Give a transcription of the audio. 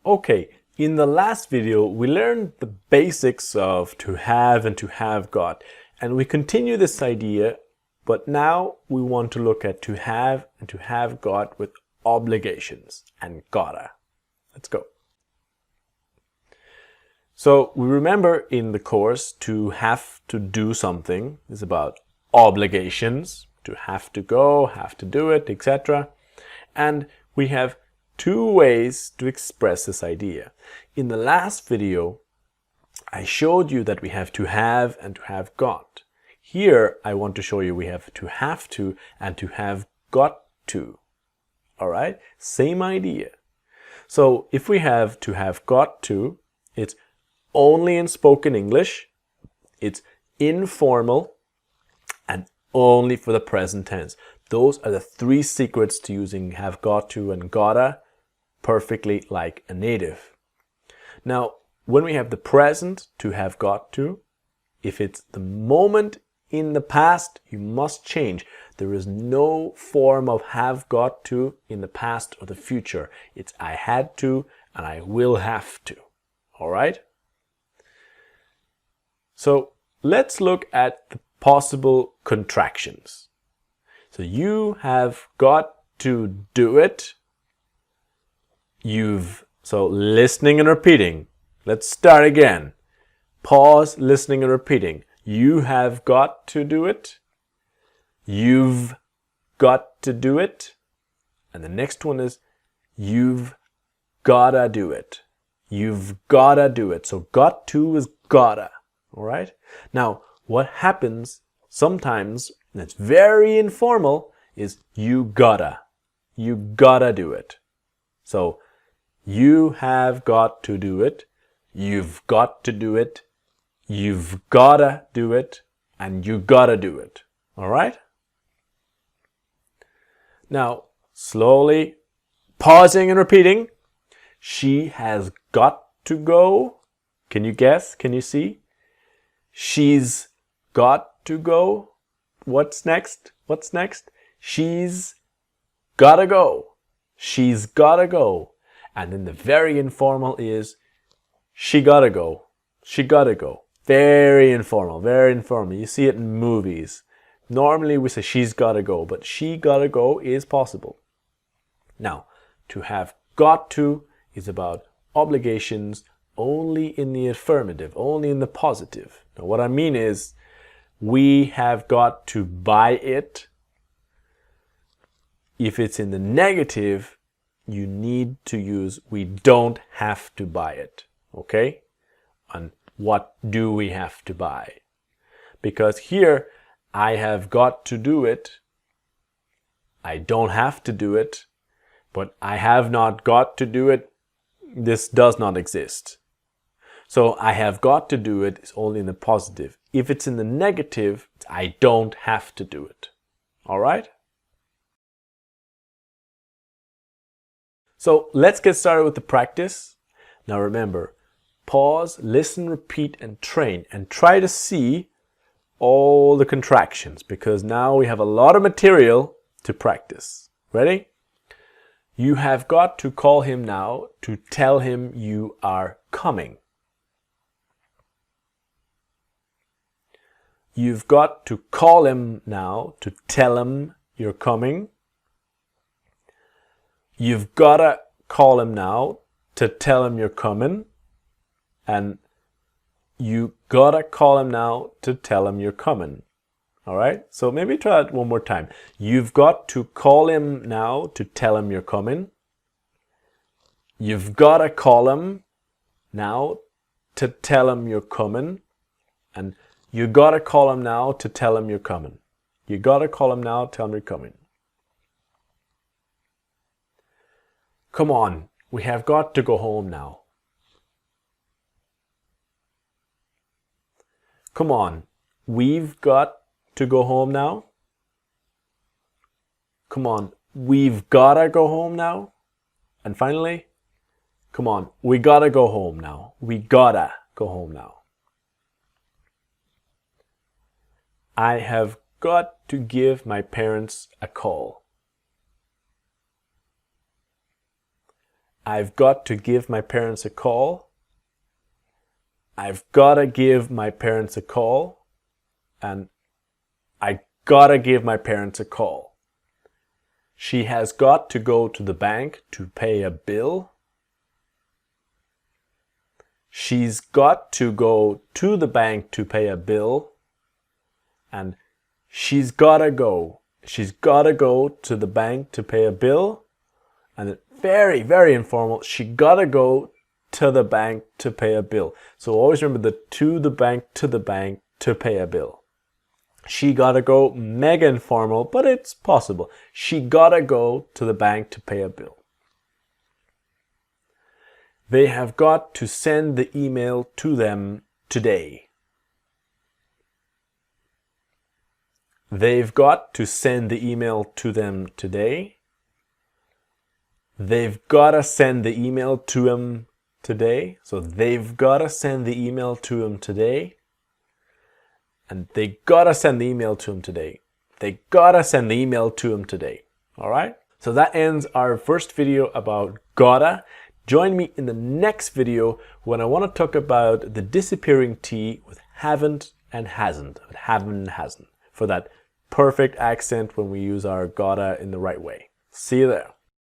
Okay, in the last video, we learned the basics of to have and to have got, and we continue this idea, but now we want to look at to have and to have got with obligations and gotta. Let's go. So we remember in the course to have to do something is about obligations, to have to go, have to do it, etc. And we have two ways to express this idea. In the last video, I showed you that we have to have and to have got. Here, I want to show you we have to and to have got to. All right, same idea. So if we have to have got to, it's only in spoken English, it's informal, and only for the present tense. Those are the three secrets to using have got to and gotta perfectly like a native. Now, when we have the present to have got to, if it's the moment in the past, you must change. There is no form of have got to in the past or the future. It's I had to and I will have to. All right? So let's look at the possible contractions. So you have got to do it. So listening and repeating. Let's start again. Pause, listening and repeating. You have got to do it. You've got to do it. And the next one is you've gotta do it. You've gotta do it. So got to is gotta. All right? Now, what happens sometimes, and it's very informal, is you gotta. You gotta do it. So you have got to do it, you've got to do it, you've gotta do it, and you gotta do it. All right? Now, slowly pausing and repeating. She has got to go. Can you guess? Can you see? She's got to go. What's next? What's next? She's gotta go. She's gotta go. And then the very informal is she gotta go. She gotta go. Very informal, very informal. You see it in movies. Normally we say she's gotta go, but she gotta go is possible. Now, to have got to is about obligations only in the affirmative, only in the positive. Now, what I mean is we have got to buy it. If it's in the negative, you need to use we don't have to buy it. Okay? And what do we have to buy? Because here, I have got to do it. I don't have to do it. But I have not got to do it. This does not exist. So I have got to do it is only in the positive. If it's in the negative, I don't have to do it. All right? So let's get started with the practice. Now remember, pause, listen, repeat, and train. And try to see all the contractions because now we have a lot of material to practice. Ready? You have got to call him now to tell him you are coming. You've got to call him now to tell him you're coming. You've gotta call him now to tell him you're coming. And you gotta call him now to tell him you're coming. All right? So maybe try it one more time. You've got to call him now to tell him you're coming. You've gotta call him now to tell him you're coming. And you gotta call him now to tell him you're coming. You gotta call him now, tell him you're coming. Come on, we have got to go home now. Come on, we've got to go home now. Come on, we've gotta go home now. And finally, come on, we gotta go home now. We gotta go home now. I have got to give my parents a call. I've got to give my parents a call. I've gotta give my parents a call. And I gotta give my parents a call. She has got to go to the bank to pay a bill. She's got to go to the bank to pay a bill. And she's gotta go. She's gotta go to the bank to pay a bill. And very, very informal. She gotta go to the bank to pay a bill. So always remember the to the bank to pay a bill. She gotta go, mega informal, but it's possible. She gotta go to the bank to pay a bill. They have got to send the email to them today. They've got to send the email to them today. They've gotta send the email to them today. So they've gotta send the email to them today. And they gotta send the email to him today. They gotta send the email to him today. All right? So that ends our first video about gotta. Join me in the next video when I want to talk about the disappearing T with haven't and hasn't. Haven't and hasn't. For that perfect accent when we use our gotta in the right way. See you there.